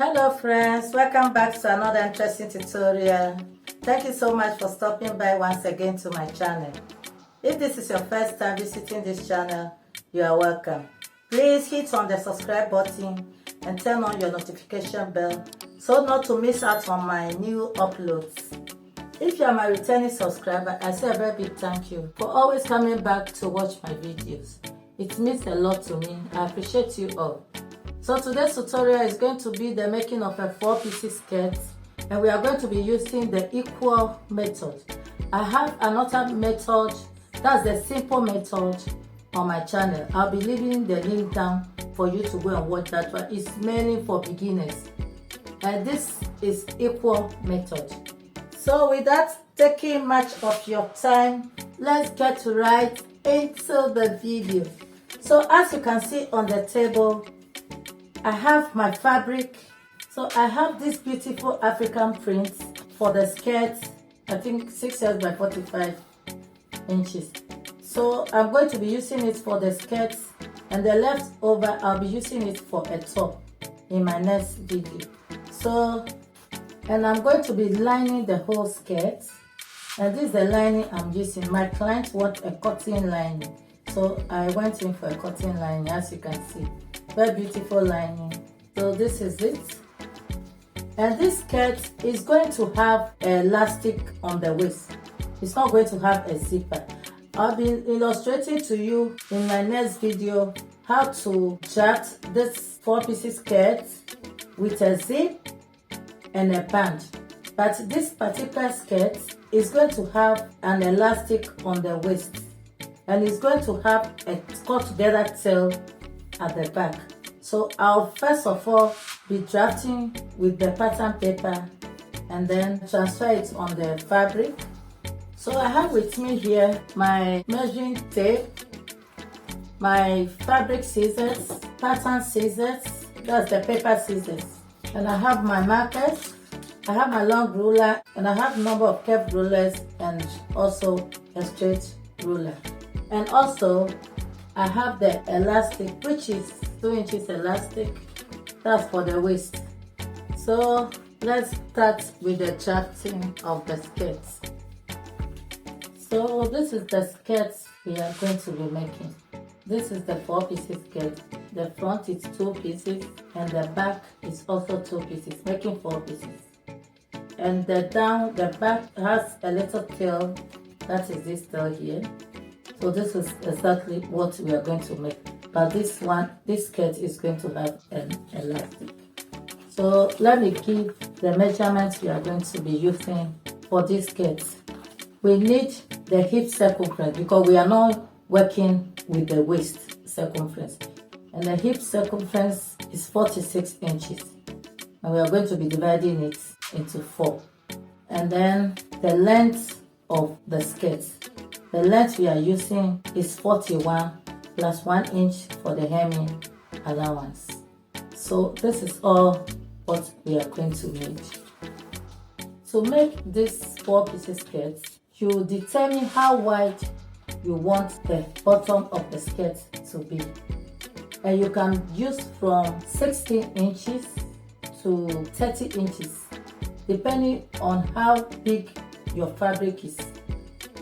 Hello friends, welcome back to another interesting tutorial. Thank you so much for stopping by once again to my channel. If this is your first time visiting this channel, you are welcome. Please hit on the subscribe button and turn on your notification bell so not to miss out on my new uploads. If you are my returning subscriber, I say a very big thank you for always coming back to watch my videos. It means a lot to me. I appreciate you all. So today's tutorial is going to be the making of a 4-piece skirt, and we are going to be using the equal method. I have another method, that's the simple method, on my channel. I'll be leaving the link down for you to go and watch that one. It's mainly for beginners, and this is equal method. So without taking much of your time, let's get right into the video. So as you can see on the table, I have my fabric. So I have this beautiful African print for the skirt, I think 6 inches by 45 inches. So I'm going to be using it for the skirt, and the leftover I'll be using it for a top in my next video. So, and I'm going to be lining the whole skirt, and this is the lining I'm using. My client wants a cotton lining, so I went in for a cotton lining, as you can see. Very beautiful lining. So this is it, and this skirt is going to have elastic on the waist. It's not going to have a zipper. I'll be illustrating to you in my next video how to draft this 4-piece skirt with a zip and a band. But this particular skirt is going to have an elastic on the waist, and it's going to have a cut together tail at the back. So I'll first of all be drafting with the pattern paper and then transfer it on the fabric. So I have with me here my measuring tape, my fabric scissors, pattern scissors, that's the paper scissors, and I have my markers, I have my long ruler, and I have a number of curved rulers and also a straight ruler. And also I have the elastic, which is 2 inches elastic, that's for the waist. So let's start with the drafting of the skirt. So this is the skirt we are going to be making. This is the 4-piece skirt. The front is 2 pieces and the back is also 2 pieces, making 4 pieces. And the back has a little tail, that is this tail here. So this is exactly what we are going to make. But this skirt is going to have an elastic. So let me give the measurements we are going to be using for this skirt. We need the hip circumference because we are not working with the waist circumference. And the hip circumference is 46 inches. And we are going to be dividing it into 4. And then the length of the skirt. The length we are using is 41 plus 1 inch for the hemming allowance. So this is all what we are going to make. To make this 4-piece skirt, you determine how wide you want the bottom of the skirt to be. And you can use from 16 inches to 30 inches, depending on how big your fabric is.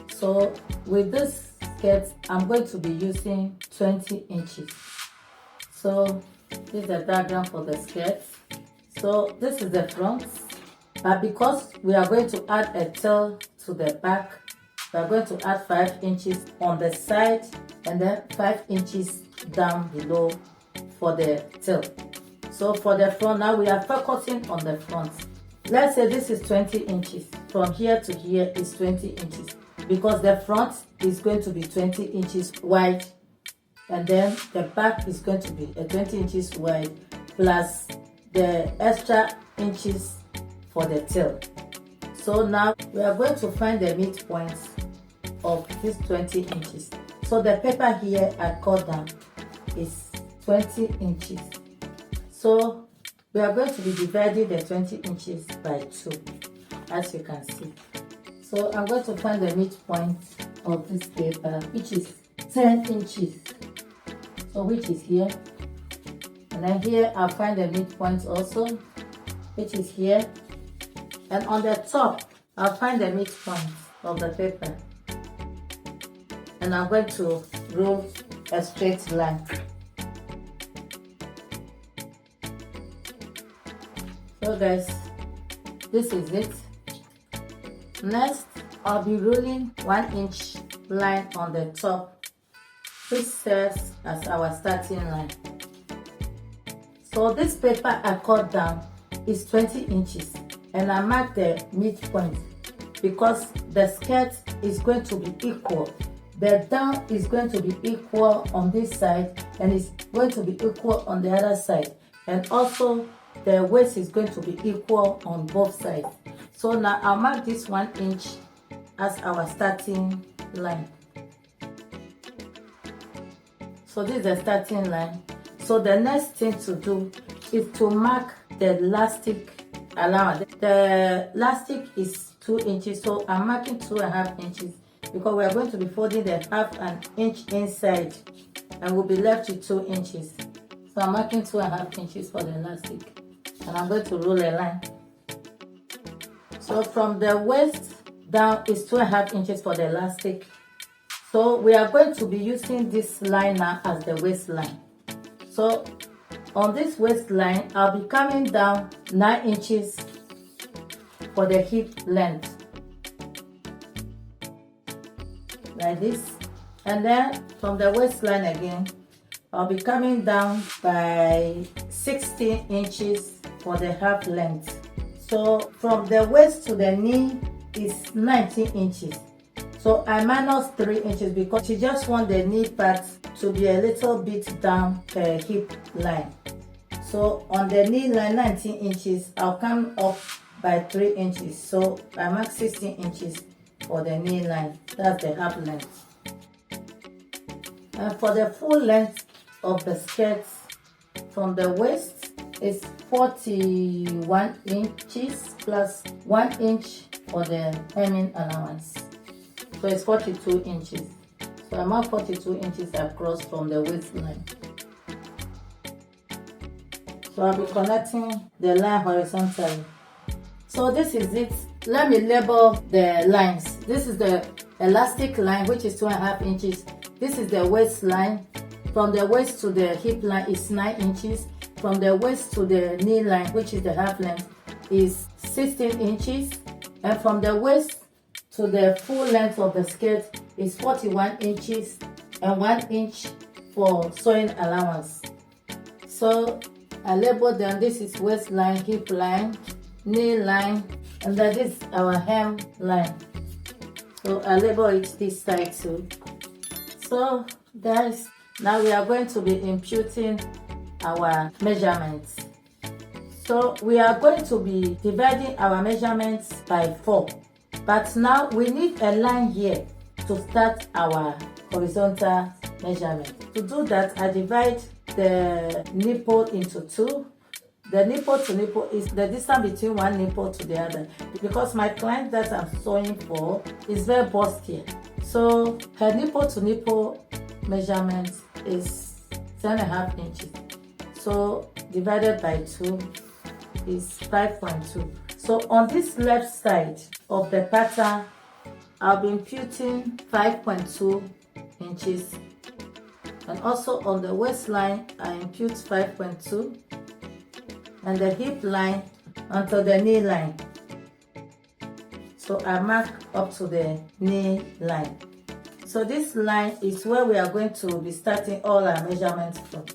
So with this skirt, I'm going to be using 20 inches. So this is the diagram for the skirt. So this is the front, but because we are going to add a tail to the back, we are going to add 5 inches on the side and then 5 inches down below for the tail. So for the front, now we are focusing on the front. Let's say this is 20 inches. From here to here is 20 inches. Because the front is going to be 20 inches wide, and then the back is going to be 20 inches wide plus the extra inches for the tail. So now we are going to find the midpoint of this 20 inches. So the paper here I cut down is 20 inches. So we are going to be dividing the 20 inches by 2, as you can see. So I'm going to find the midpoint of this paper, which is 10 inches. So which is here. And then here I'll find the midpoint also. which is here, and on the top I'll find the midpoint of the paper, and I'm going to roll a straight line. So guys, this is it. Next, I'll be rolling 1 inch line on the top, which serves as our starting line. So this paper I cut down is 20 inches, and I mark the midpoint because the skirt is going to be equal. The down is going to be equal on this side, and it's going to be equal on the other side, and also the waist is going to be equal on both sides. So now I'll mark this 1 inch as our starting line. So this is the starting line. So the next thing to do is to mark the elastic allowance. The elastic is 2 inches, so I'm marking 2.5 inches because we are going to be folding the 1/2 inch inside, and we'll be left with 2 inches. So I'm marking 2.5 inches for the elastic, and I'm going to roll a line. So from the waist down is 2.5 inches for the elastic. So we are going to be using this line now as the waistline. So on this waistline, I'll be coming down 9 inches for the hip length, like this. And then from the waistline again, I'll be coming down by 16 inches for the half length. So from the waist to the knee is 19 inches. So I minus 3 inches because she just want the knee part to be a little bit down per hip line. So on the knee line 19 inches, I'll come up by 3 inches. So I mark 16 inches for the knee line. That's the half length. And for the full length of the skirt, from the waist is 41 inches plus 1 inch for the hemming allowance. So it's 42 inches. So I mark 42 inches across from the waistline. So I'll be connecting the line horizontally. So this is it. Let me label the lines. This is the elastic line, which is 2.5 inches. This is the waistline. From the waist to the hip line is 9 inches. From the waist to the knee line, which is the half length, is 16 inches. And from the waist to the full length of the skirt is 41 inches and 1 inch for sewing allowance. So I label them. This is waistline, hip line, knee line, and that is our hem line. So I label it this side too. So guys, now we are going to be imputing our measurements. So we are going to be dividing our measurements by 4. But now we need a line here to start our horizontal measurement. To do that, I divide the nipple into 2. The nipple to nipple is the distance between one nipple to the other, because my client that I'm sewing for is very bustier. So her nipple to nipple measurement is 10.5 inches. So divided by 2 is 5.2. So on this left side of the pattern, I'll be imputing 5.2 inches. And also on the waistline, I impute 5.2. And the hip line onto the knee line. So I mark up to the knee line. So this line is where we are going to be starting all our measurements from.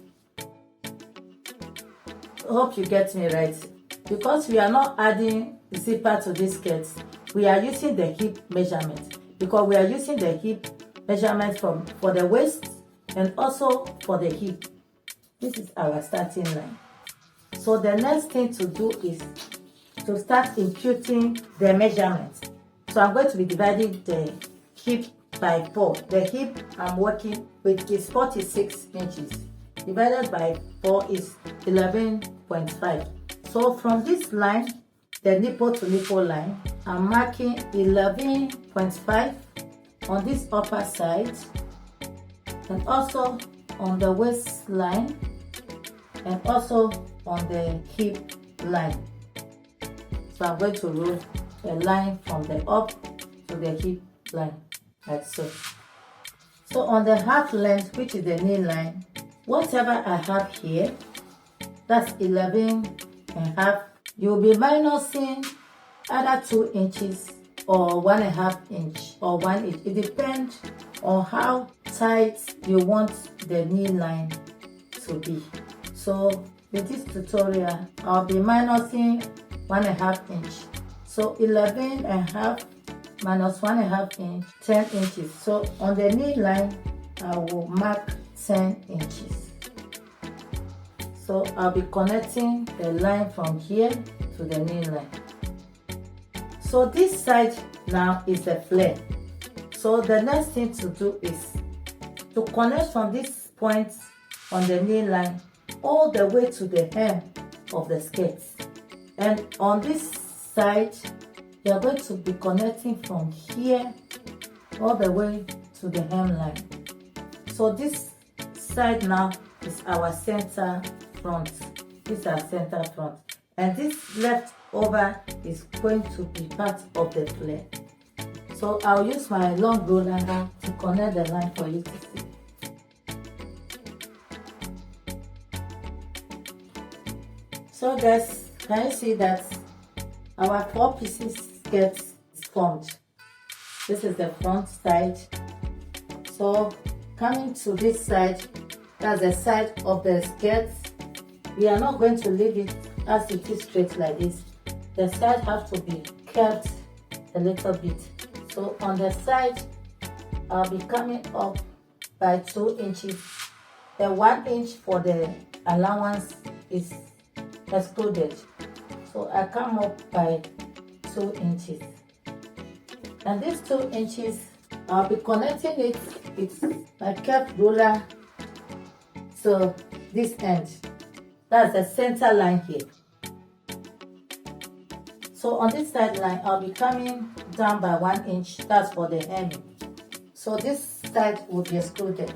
Hope you get me right. Because we are not adding zipper to this skirt, we are using the hip measurement. Because we are using the hip measurement for the waist and also for the hip. This is our starting line. So the next thing to do is to start imputing the measurements. So I'm going to be dividing the hip by 4. The hip I'm working with is 46 inches. Divided by 4 is 11.5. So from this line, the nipple to nipple line, I'm marking 11.5 on this upper side and also on the waistline and also on the hip line. So I'm going to roll a line from the up to the hip line, like so. So on the half length, which is the knee line, whatever I have here, that's 11.5, you'll be minusing either 2 inches or 1.5 inch or 1 inch. It depends on how tight you want the knee line to be. So with this tutorial, I'll be minusing 1.5 inch. So 11.5 minus 1.5 inch, 10 inches. So on the knee line, I will mark 10 inches. So I'll be connecting the line from here to the knee line. So this side now is a flare. So the next thing to do is to connect from this point on the knee line all the way to the hem of the skirt. And on this side, you are going to be connecting from here all the way to the hemline. So this side now is our center front. This is our center front. And this left over is going to be part of the flare. So I'll use my long roller now to connect the line for you to see. So guys, can you see that our 4 pieces skirt is formed? This is the front side. So coming to this side, that's the side of the skirt. We are not going to leave it as it is straight like this. The side have to be curved a little bit. So on the side, I'll be coming up by 2 inches. The 1 inch for the allowance is excluded. So I come up by 2 inches. And these 2 inches, I'll be connecting it with my curved roller to this end. That's the center line here. So on this side line, I'll be coming down by 1 inch. That's for the hemming. So this side will be excluded.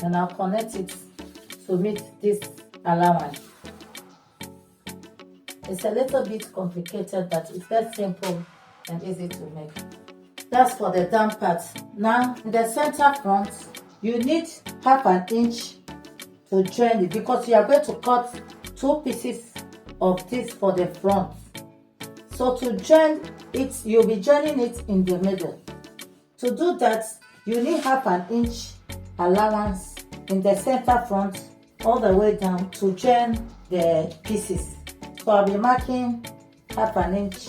And I'll connect it to meet this allowance. It's a little bit complicated, but it's that simple and easy to make. That's for the down part. Now, in the center front, you need half an inch to join it because you are going to cut 2 pieces of this for the front. So to join it, you'll be joining it in the middle. To do that, you need half an inch allowance in the center front all the way down to join the pieces. So I'll be marking half an inch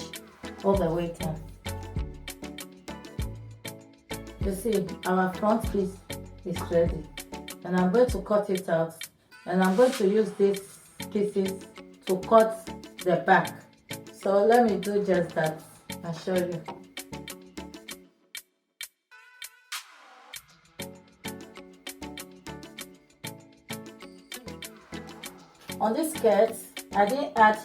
all the way down. You see, our front piece is ready. And I'm going to cut it out. And I'm going to use these pieces to cut the back. So let me do just that. I'll show you. On this skirt, I didn't add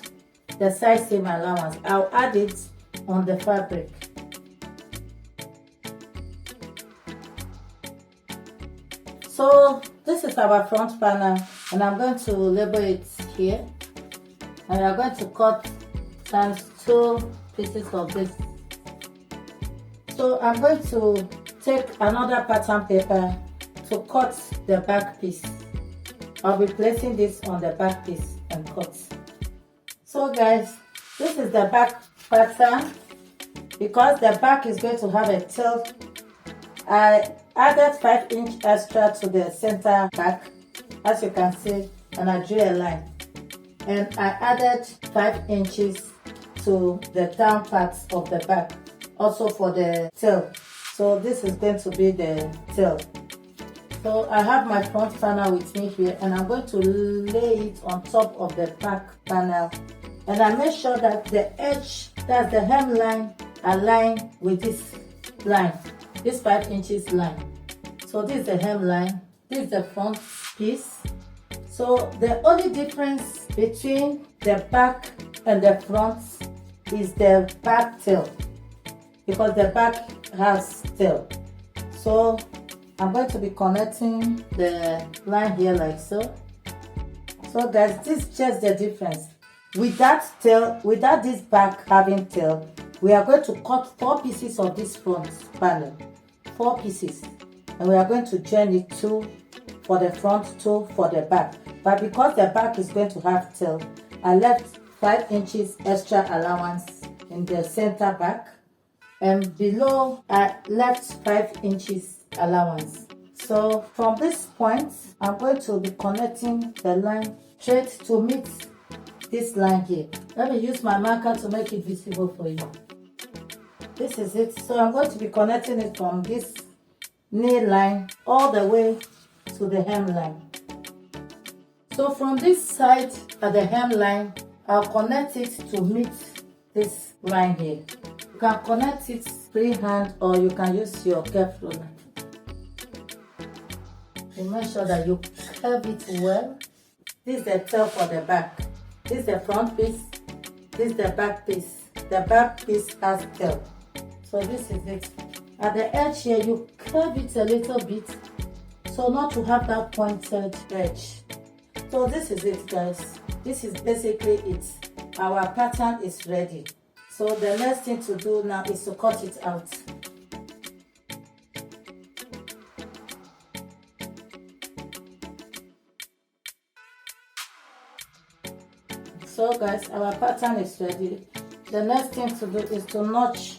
the size seam allowance. I'll add it on the fabric. So this is our front panel, and I'm going to label it here. And we are going to cut times 2 pieces of this. So I'm going to take another pattern paper to cut the back piece. I'll be placing this on the back piece and cut. So guys, this is the back pattern. Because the back is going to have a tail, I added 5 inch extra to the center back, as you can see, and I drew a line. And I added 5 inches to the down parts of the back, also for the tail. So this is going to be the tail. So I have my front panel with me here, and I'm going to lay it on top of the back panel. And I make sure that the edge, that's the hemline, align with this line, this 5 inches line. So this is the hemline, this is the front piece. So the only difference between the back and the front is the back tail, because the back has tail. So I'm going to be connecting the line here like so. So guys, this is just the difference. without this back having tail, we are going to cut 4 pieces of this front panel, 4 pieces, and we are going to join it 2 for the front, 2 for the back. But because the back is going to have tail, I left 5 inches extra allowance in the center back, and below I left 5 inches allowance. So from this point, I'm going to be connecting the line straight to meet this line here. Let me use my marker to make it visible for you. This is it. So I'm going to be connecting it from this knee line all the way to the hemline. So from this side at the hemline, I'll connect it to meet this line here. You can connect it freehand or you can use your curve ruler. You make sure that you curve it well. This is the tail for the back. This is the front piece. This is the back piece. The back piece has tail. So this is it. At the edge here, you curve it a little bit so not to have that pointed edge. So this is it, guys. This is basically it. Our pattern is ready. So the next thing to do now is to cut it out. So guys, our pattern is ready. The next thing to do is to notch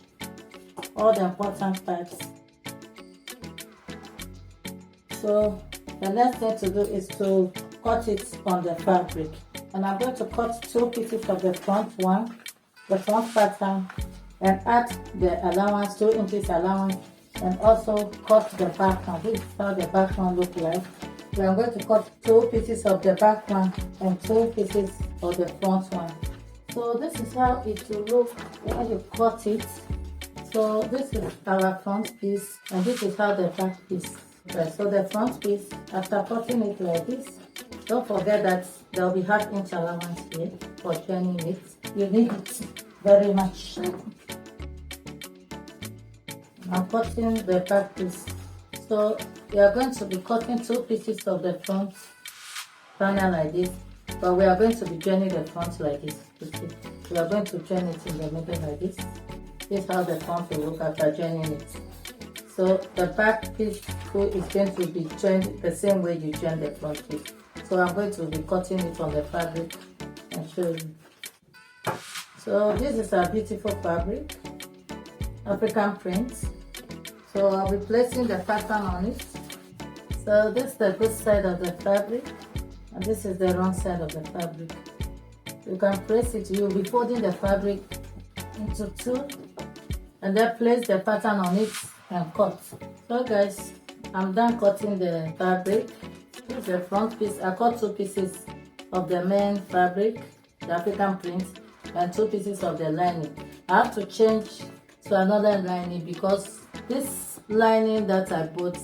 all the important parts. So the next thing to do is to cut it on the fabric. And I'm going to cut 2 pieces of the front one, the front pattern, and add the allowance, 2 inches allowance, and also cut the back one. This is how the back one looks like. We are going to cut 2 pieces of the back one and 2 pieces of the front one. So this is how it will look when you cut it. So this is our front piece and this is how the back piece. Okay, so the front piece, after cutting it like this, don't forget that there will be ½ inch allowance here for joining it. You need it very much. I'm cutting the back piece. So we are going to be cutting 2 pieces of the front panel like this, but we are going to be joining the front like this. We are going to join it in the middle like this. This is how the front will look after joining it. So the back piece is going to be joined the same way you join the front piece. So I'm going to be cutting it on the fabric and show you. So this is our beautiful fabric, African print. So I'll be placing the pattern on it. So this is the good side of the fabric and this is the wrong side of the fabric. You can place it, you'll be folding the fabric into 2 and then place the pattern on it and cut. So guys, I'm done cutting the fabric. This is the front piece. I cut 2 pieces of the main fabric, the African print, and 2 pieces of the lining. I have to change to another lining because this lining that I bought,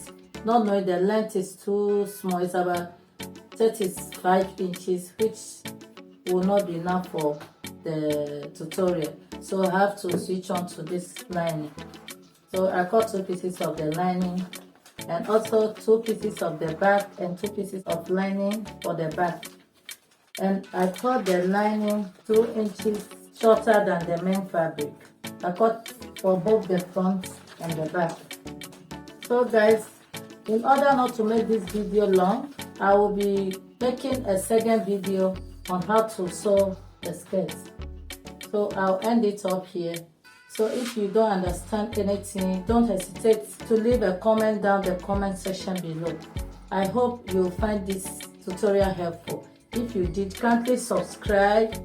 not knowing the length is too small, it's about 35 inches, which will not be enough for the tutorial. So I have to switch on to this lining. So I cut 2 pieces of the lining and also 2 pieces of the back and 2 pieces of lining for the back. And I cut the lining 2 inches shorter than the main fabric. I cut for both the front and the back. So guys, in order not to make this video long, I will be making a second video on how to sew the skirt. So I'll end it up here. So if you don't understand anything, don't hesitate to leave a comment down the comment section below. I hope you'll find this tutorial helpful. If you did, kindly subscribe,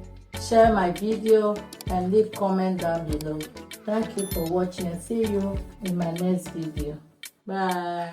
share my video and leave comment down below. Thank you for watching and see you in my next video. Bye.